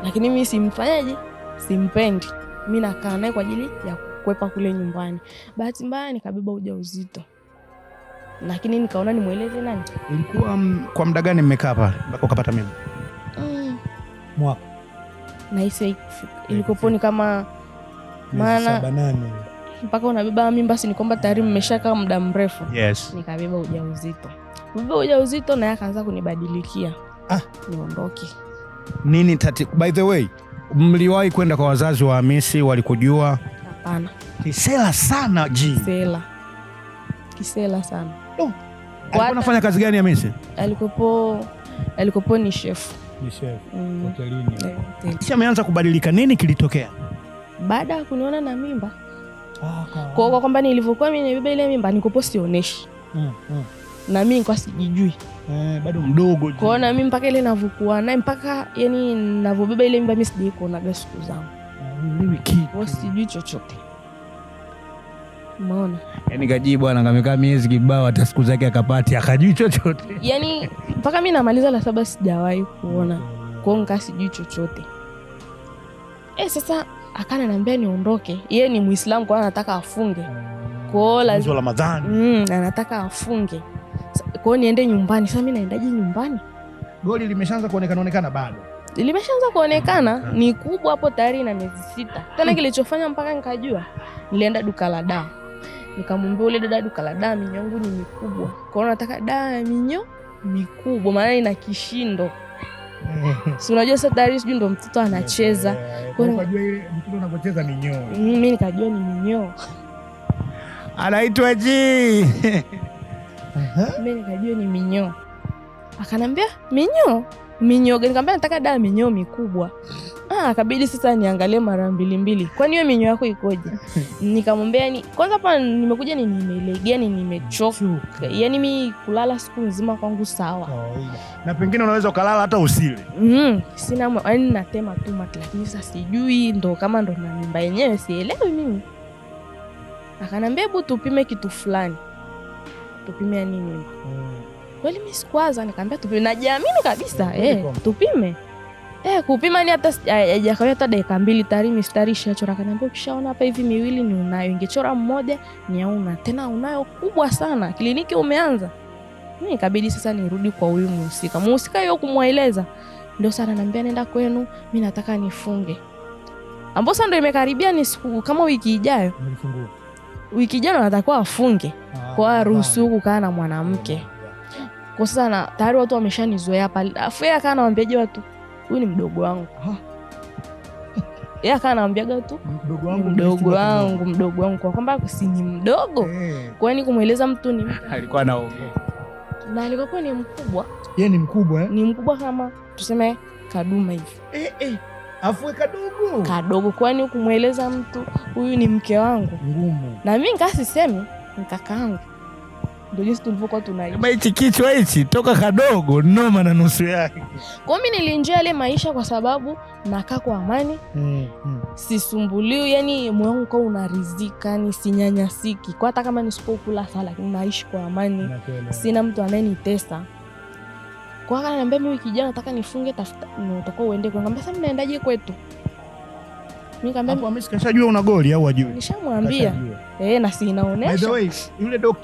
lakini mimi simfanyaje, simpendi. Mimi nakaa naye kwa ajili ya kukwepa kule nyumbani. Bahati mbaya nikabeba ujauzito, lakini nikaona nimueleze nani. Ilikuwa kwa muda gani mmekaa pale mpaka ukapata mimba? Mwaka na hisi ilikuwa ni kama maana 7-8 mpaka unabeba mimba, si ni kwamba tayari mmeshakaa muda mrefu. Yes. Nikabeba ujauzito. Beba ujauzito na akaanza kunibadilikia. Niondoke. Nini by the way, mliwahi kwenda kwa wazazi wa Hamisi, walikujua? Hapana. Kisela sana ji. Kisela sana. Alikuwa anafanya kazi gani Hamisi? Alikuwa ni chef. Ni chef. Hotelini. Kisha ameanza kubadilika, nini kilitokea? Baada ya kuniona na mimba. Kwa kwamba nilivyokuwa mimi nimebeba ile mimba nikopo sioneshi. Na mimi nilikuwa sijijui. Bado mdogo. Kwa na mimi mpaka ile navyokuwa naye mpaka yani ninavyobeba ile mimba mimi sijui kuonaga siku zangu. Mimi kitu sijui chochote. Umeona? Yaani Gaji bwana kamekaa miezi kibao hata siku zake akapati akajui chochote. Yaani mpaka mimi namaliza la 7 sijawahi kuona. Kwa hiyo sijui chochote. Sasa akana niambia niondoke. Yeye ni Muislamu kwa anataka afunge. Kwa hiyo lazima Ramadhani. Anataka afunge. Kwa hiyo niende nyumbani. Sasa mimi naendaje nyumbani? Goli limeshaanza kuonekana bado. Limeshaanza kuonekana, ni kubwa hapo tayari na miezi 6. Tena kilichofanya mpaka nikajua, nilienda duka la dawa. Nikamwambia yule dada duka la dawa, minyoo yangu ni mikubwa. Kwa hiyo nataka dawa ya minyoo mikubwa maana ina kishindo. Si unajua sasa tayari sijui ndo mtoto anacheza. Kwa hiyo unajua ile mtoto anapocheza minyoo. Mimi nikajua ni minyoo. Anaitwa Ji. Mimi nikajua ni minyoo. Akanambia minyoo gani? Nikamwambia nataka dawa minyoo mikubwa. Akabidi sasa niangalie mara 2. Kwani hiyo minyoo yako ikoje? Nikamwambia ni kwanza hapa nimekuja ni nimelegea ni nimechoka. Yaani mimi kulala siku nzima kwangu sawa. Na pengine unaweza ukalala hata usile. Sina yaani natema tu mate, lakini sasa sijui ndo kama ndo na mimba yenyewe sielewi mimi. Akanambia hebu tupime kitu fulani. Tupime nini? Kweli mimi sikwaza, nikamwambia tupime. Najiamini kabisa, tupime. Kupima ni hata hajakawia hata dakika 2 tayari mistari ishachora. Akaniambia ukishaona hapa hivi 2 ni unayo, ingechora mmoja ni hauna. Tena unayo kubwa sana. Kliniki umeanza. Mimi ikabidi sasa nirudi kwa huyu mhusika. Mhusika yeye kumweleza. Ndio sasa ananiambia nenda kwenu, mimi nataka nifunge. Ambapo sasa ndio imekaribia ni siku kama wiki ijayo. Nilifungua. Wiki ijayo anatakiwa afunge. Kwa ruhusu kukaa na mwanamke. Kwa sasa na tayari watu wameshanizoea pale. Afu yeye akawa anawaambiaje watu, huyu ni mdogo wangu. Yeye akawa anawaambiaga tu mdogo wangu kwa kwamba si ni mdogo. Kwa nini kumueleza mtu ni alikuwa anaongea. Na alikuwa ni mkubwa. Yeye ni mkubwa Ni mkubwa kama tuseme Kaduma hivi. Afu kadogo. Kwani kumueleza mtu huyu ni mke wangu ngumu. Na mimi nikasisemi mkakaangu. Ndio jinsi tulivyokuwa tunaishi. Kama hichi kichwa hichi toka kadogo noma na nusu yake. Kwa mimi nilienjoy ile maisha kwa sababu nakaa kwa amani. Sisumbuliwi, yani moyo wangu kwa unaridhika, ni sinyanyasiki. Kwa hata kama nisipokula sala lakini naishi kwa amani. Sina mtu anayenitesa. Kwa hiyo ananiambia mimi wiki ijayo nataka nifunge, tafuta utakuwa uende kwa. Nikamwambia sasa mnaendaje kwetu? Mimi nikamwambia Hamisi kashajua una goli au hajui? Nishamwambia. Na si inaonesha. By the way,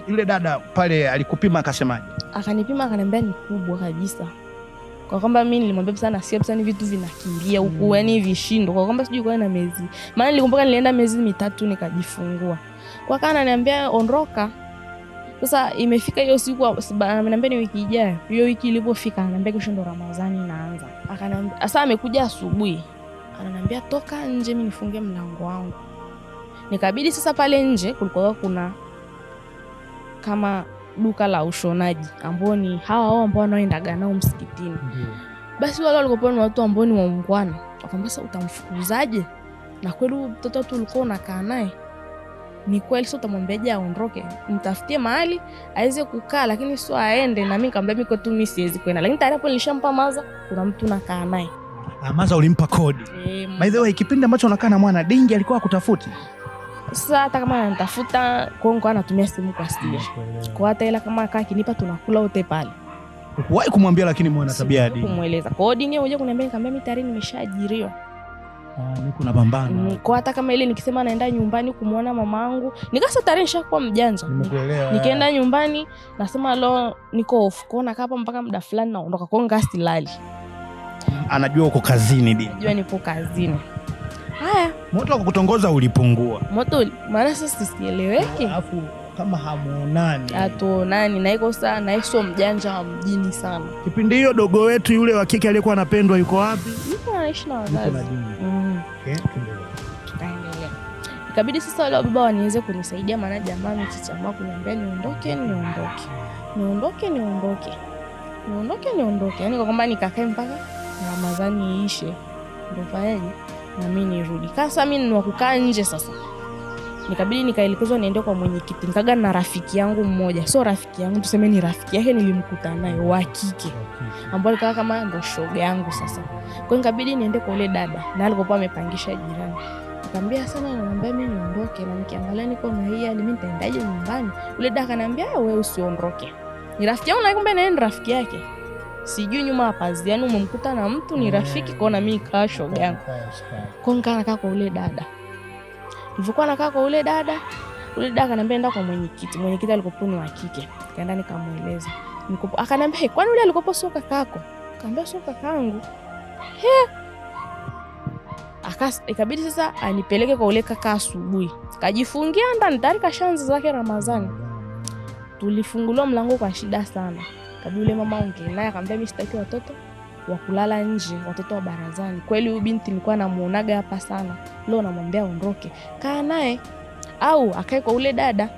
yule dada pale alikupima akasemaje? Akanipima akaniambia ni kubwa kabisa. Kwa kwamba mimi nilimwambia sana sio sana vitu vinakimbia huku yani vishindo. Kwa kwamba sijui kwa na miezi. Maana nilikumbuka nilienda miezi 3 nikajifungua. Kwa kana ananiambia ondoka. Sasa imefika hiyo siku ananiambia ni wiki ijayo. Hiyo wiki ilipofika ananiambia kesho ndo Ramadhani inaanza. Akaniambia sasa amekuja asubuhi. Ananiambia toka nje mimi nifunge mlango wangu. Nikabidi sasa pale nje kulikuwa kuna kama duka la ushonaji ambao ni hawa ambao wanaoendaga nao msikitini. Basi wale walikuwa ni watu ambao ni waungwana. Akamwambia sasa utamfukuzaje? Na kweli mtoto tu ulikuwa unakaa naye. Ni kweli sio utamwambiaje aondoke? Mtafutie mahali aweze kukaa lakini sio aende. Na mimi nikamwambia mimi tu mimi siwezi kwenda. Lakini tayari hapo nilishampa maza kuna mtu nakaa naye. Maza ulimpa kodi. By the way, kipindi ambacho unakaa na mwana Dingi alikuwa akutafuti? Sasa hata kama anatafuta kwa anatumia simu kwa simu. Kwa hata ila kama akaa kinipa tunakula wote pale. Wahi kumwambia lakini mwana tabia ya dini. Kumueleza. Kwa hiyo dini hoja kuniambia, nikamwambia mimi tayari nimeshaajiriwa. Niko napambana. Kwa hata kama ile nikisema naenda nyumbani kumuona mamangu, nikasa tayari nishakuwa mjanja. Nikaenda nyumbani nasema leo niko off. Kwa nakaa hapa mpaka muda fulani naondoka. Kwa ngasti lali. Anajua uko kazini dini. Anajua nipo kazini. Haya, moto wa kukutongoza ulipungua. Moto maana sasa sieleweki. Alafu kama hamuonani. Hatuonani na iko sana, na sio mjanja wa mjini sana. Kipindi hiyo dogo wetu yule wa kike aliyekuwa anapendwa yuko wapi? Yuko anaishi na wazazi. Okay, tuendelee. Ikabidi sasa wale baba waniweze kunisaidia, maana jamaa mchichama kuniambia niondoke. Yaani kwa kwamba nikakae mpaka Ramadhani iishe. Ndio fayaje? Na mimi nirudi. Sasa mimi ni wa kukaa nje sasa. Nikabidi nikaelekezwa niende kwa mwenyekiti. Nikaga na rafiki yangu mmoja. Sio rafiki yangu, tuseme ni rafiki yake nilimkuta naye wa kike. Ambaye alikuwa kama ndo shoga yangu sasa. Kwa hiyo nikabidi niende kwa yule dada. Na alikokuwa amepangisha jirani. Nikamwambia sana, ananiambia mimi niondoke, na nikiangalia niko na hii hali, mimi nitaendaje nyumbani? Yule dada akaniambia wewe usiondoke. Ni rafiki yangu na kumbe naye ni rafiki yake. Sijui nyuma ya pazia, yani umemkuta na mtu ni rafiki, kwa na mimi kaa shoga yangu. Kwa nikakaa nakaa kwa yule dada. Nilipokuwa nakaa kwa yule dada akaniambia nenda kwa mwenyekiti. Mwenyekiti alikopo ni wa kike. Kaenda nikamueleza. Akaniambia, kwani yule alikopo sio kakako? Nikamwambia sio kakangu. Ikabidi sasa anipeleke kwa yule kaka asubuhi. Kajifungia ndani tayari kashaanza zake Ramadhani. Tulifunguliwa mlango kwa shida sana. Kabla yule mama ongea naye akamwambia mimi sitaki watoto wa kulala nje, watoto wa barazani. Kweli huyu binti nilikuwa namuonaga hapa sana. Leo namwambia ondoke. Kaa naye au akae kwa ule dada.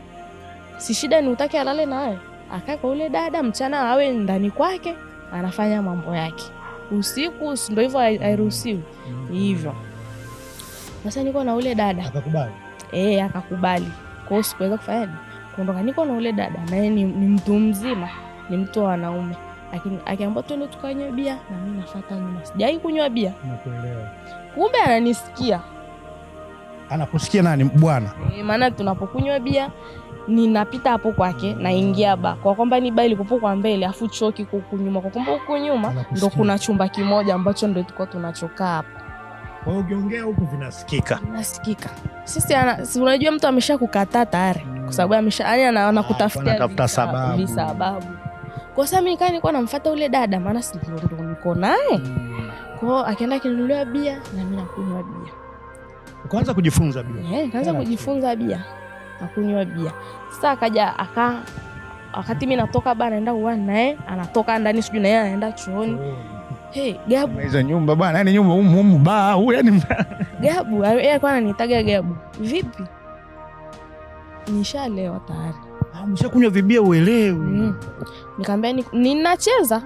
Si shida ni utake alale naye. Akae kwa ule dada, mchana awe ndani kwake anafanya mambo yake. Usiku ndio hivyo hairuhusiwi. Hivyo. Sasa niko na ule dada. Akakubali. Akakubali. Kwa hiyo sikuweza kufanya kuondoka. Niko na ule dada naye ni mtu mzima, ni mtu wa wanaume. Lakini akiambiwa twende tukanywe bia, na mimi nafuata nyuma. Sijai kunywa bia. Nakuelewa. Kumbe ananisikia. Anakusikia nani bwana? Maana tunapokunywa bia ninapita hapo kwake naingia ba. Kwa kwamba ni ba ilikopo kwa mbele afu choki huko nyuma. Kwa kwamba huko nyuma ndo kuna chumba kimoja ambacho ndo tulikuwa tunachokaa hapo. Kwa hiyo ukiongea huko vinasikika. Nasikika. Sisi unajua mtu ameshakukataa tayari. Kwa sababu anakutafutia sababu. Kwa sababu mimi nilikuwa namfuata ule dada, maana si ndo niko naye. Kwa hiyo akaenda kinunulia bia na mimi nakunywa bia. Ukaanza kujifunza bia. Nikaanza kujifunza bia. Nakunywa bia. Sasa akaja wakati mimi natoka bana naenda uani naye, anatoka ndani sijui na yeye anaenda chooni. Gabu. Hizo nyumba bwana, yani nyumba humu baa, yani Gabu, yeye alikuwa ananitaga Gabu. Vipi? Nishalewa tayari. Umeshakunywa vibia uelewi. Nikamwambia ninacheza.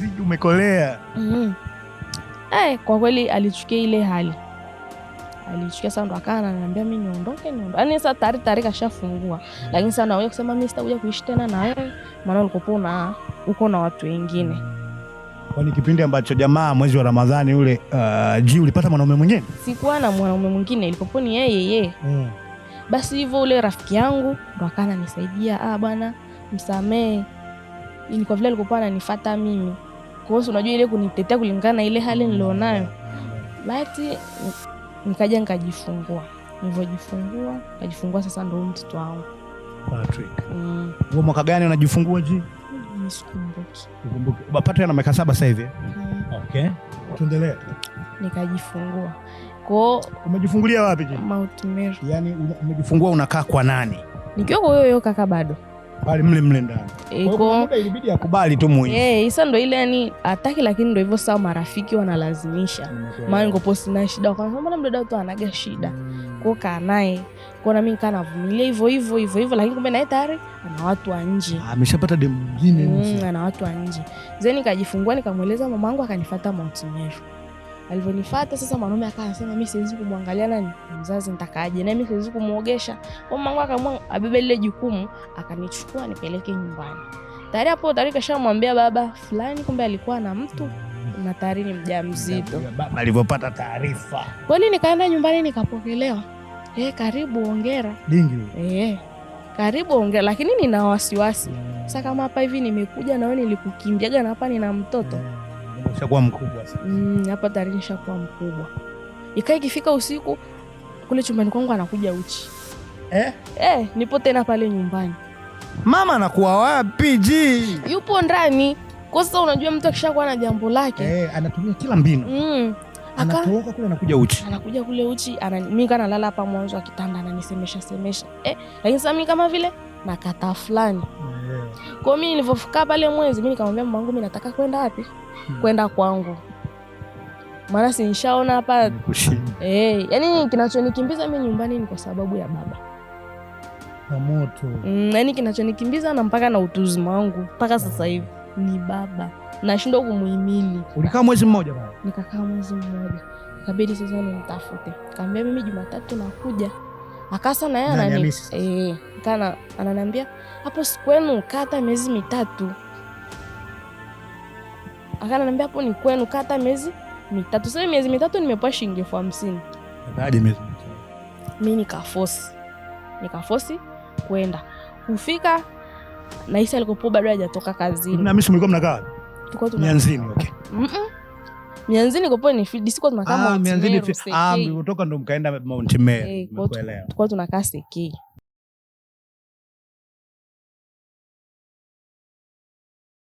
Vipi umekolea? Kwa kweli alichukia ile hali. Alichukia sana, ndo akana ananiambia mimi niondoke. Yaani sasa tayari kashafungua. Lakini sasa nawe kusema mimi sitakuja kuishi tena na wewe, maana ulikopo uko na watu wengine. Kwani kipindi ambacho jamaa mwezi wa Ramadhani ule ulipata mwanaume mwingine? Sikuwa na mwanaume mwingine, ilikopo ni yeye. Basi hivyo ule rafiki yangu ndo akana nisaidia, bwana msamee. Ni kwa vile alikopo ananifuata mimi. Kwa hiyo unajua ile kunitetea kulingana na ile hali nilionayo. Basi nikaja nikajifungua. Nikajifungua sasa ndo mtoto wangu Patrick. Wewe mwaka gani unajifungua ji? Sikumbuki. Patrick ana miaka 7 sasa hivi. Okay. Tuendelee. Nikajifungua. Kwa umejifungulia wapi ji? Mount Meru. Yaani umejifungua unakaa kwa nani? Nikiwa kwa huyo kaka bado. Bali mle ndani. Kwa muda ilibidi akubali tu muhimu. Isa ndo ile yani ataki, lakini ndo hivyo sawa, marafiki wanalazimisha. Maana niko sina shida, kwa sababu mdada tu anaga shida. Kwa kaa naye. Kwa na mimi kana vumilia hivyo, lakini kumbe naye tayari ana watu wa nje. Ameshapata demu mwingine. Ana watu wa nje. Zeni nikajifungua, nikamueleza mamangu, akanifuata Mount Meru. Alivyonifuata sasa mwanaume akasema mimi siwezi kumwangalia nani mzazi, nitakaaje na mimi siwezi kumuogesha. Kwa mamangu akaamua abebe ile jukumu, akanichukua nipeleke nyumbani. Tayari hapo kashamwambia baba fulani kumbe alikuwa na mtu na tayari ni mjamzito. Baba alivyopata taarifa. Kwani nikaenda nyumbani nikapokelewa. Karibu, hongera. Dingi. karibu ongea, lakini nina wasiwasi. Sasa kama hapa hivi nimekuja na wewe nilikukimbiaga na hapa nina mtoto. Nishakuwa mkubwa sasa. Hapa tayari nishakuwa mkubwa. Ikifika usiku kule chumbani kwangu anakuja uchi. Nipo tena pale nyumbani. Mama anakuwa wapi ji? Yupo ndani. Kwa sasa unajua mtu akishakuwa na jambo lake, anatumia kila mbinu. Anatoroka kule anakuja uchi. Anakuja kule uchi, mimi kana nalala hapa mwanzo wa kitanda ananisemesha. Lakini sasa mimi kama vile nakata fulani. Kwa mimi nilivyofuka pale mwezi, mimi nikamwambia mamangu mimi nataka kwenda wapi? Kwenda kwangu. Maana si nishaona hapa. Yaani kinachonikimbiza mimi nyumbani ni kwa sababu ya baba. Na moto. Yaani kinachonikimbiza na mpaka na utuzima wangu mpaka sasa hivi ni baba. Nashindwa kumuhimili. Ulikaa mwezi mmoja baba? Nikakaa mwezi mmoja. Ikabidi sasa nimtafute. Kaambia mimi Jumatatu nakuja. Akasa na yeye ananiambia hapo sikwenu kata miezi 3. Akananiambia hapo ni kwenu kata miezi 3. Sasa miezi 3 nimepewa shilingi 50,000. Hadi miezi 3. Mimi nikafosi kwenda. Kufika na Isa alikopo bado hajatoka kazini. Na mimi mlikuwa mnakaa? Tulikuwa Mianzini. Okay. Mianzini kopo ni feed siku tunakaa Mount Meru. Mianzini mlitoka ndo mkaenda Mount Meru. Tulikuwa tunakaa Sekei.